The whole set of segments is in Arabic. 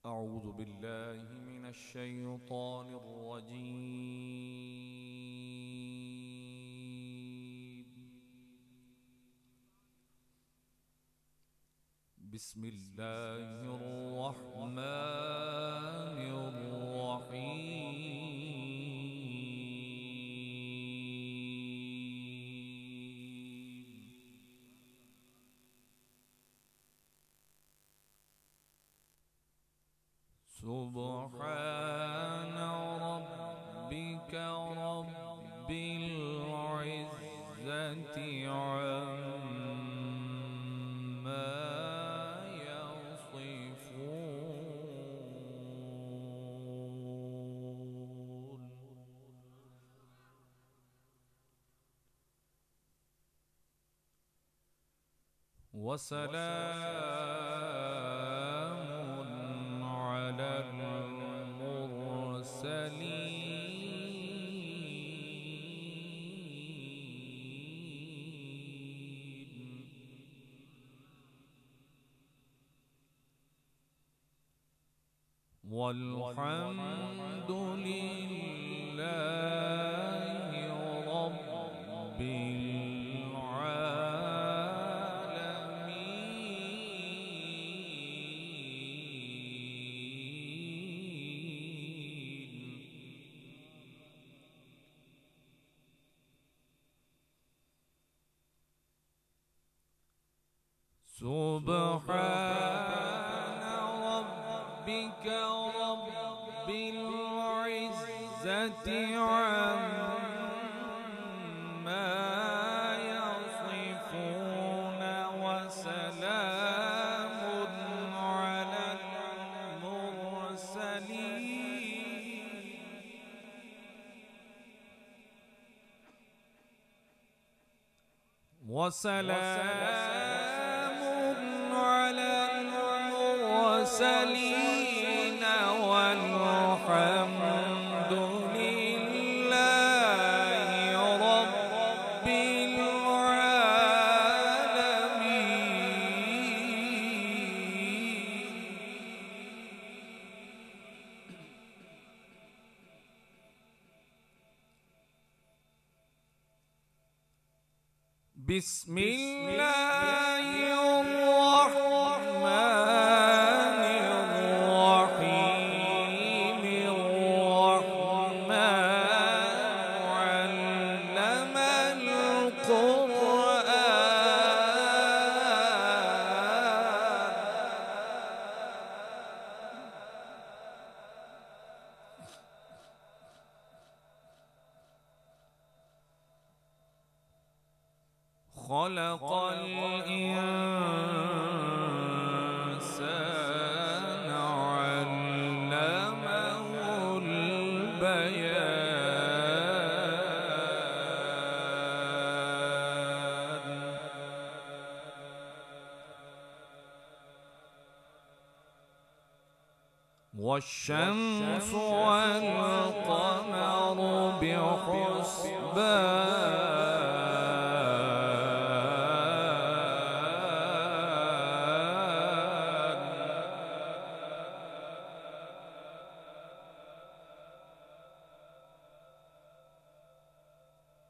أعوذ بالله من الشيطان الرجيم. بسم الله الرحمن الرحيم. سبحان ربك رب العزة عما يصفون وسلام على المرسلين والحمد لله رب سبحان ربك رب العزة عما يصفون وسلام على المرسلين والحمد لله رب العالمين. بسم الله الرحمن الرحيم. الرحمن علم القرآن خلق الإنسان علمه البيان والشمس والقمر بحسبان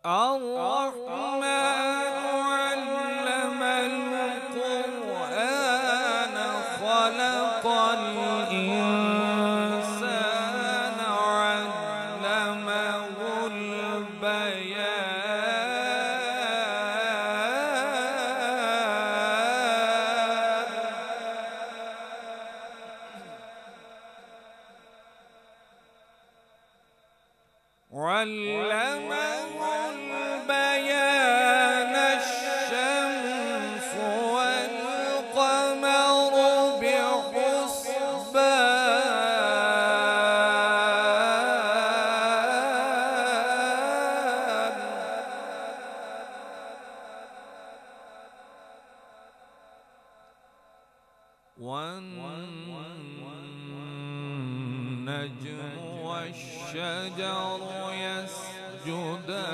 الرحمن علم القرآن خلق الإنسان علمه البيان البيان الشمس والقمر بحسبان والنجم والشجر يسجدان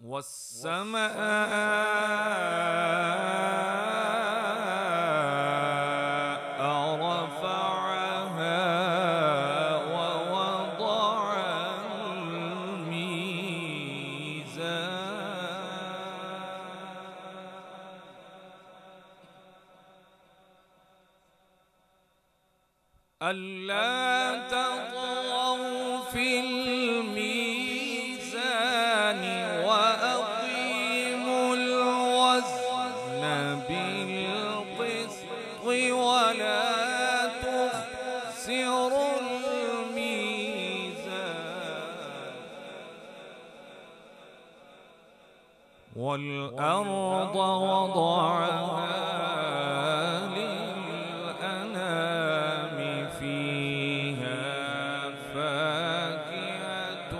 والسماء رفعها ووضع الميزان ألا تطغوا في الميزان وأقيموا الوزن بالقسط ولا تخسروا الميزان والأرض وضعها للأنام فيها فاكهة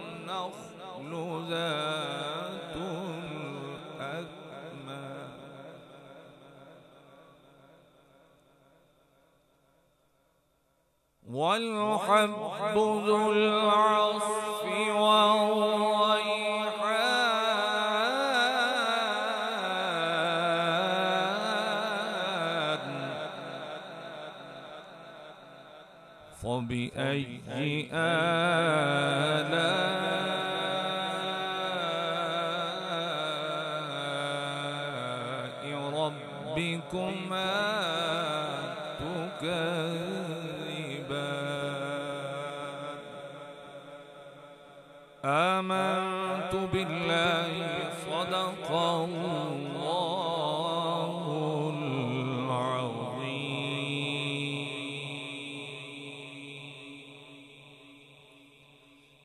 والنخل ذات الأكمام والحب ذو العصف والريحان فبأي آلاء ربكما تكذبان آمنت بالله صدق الله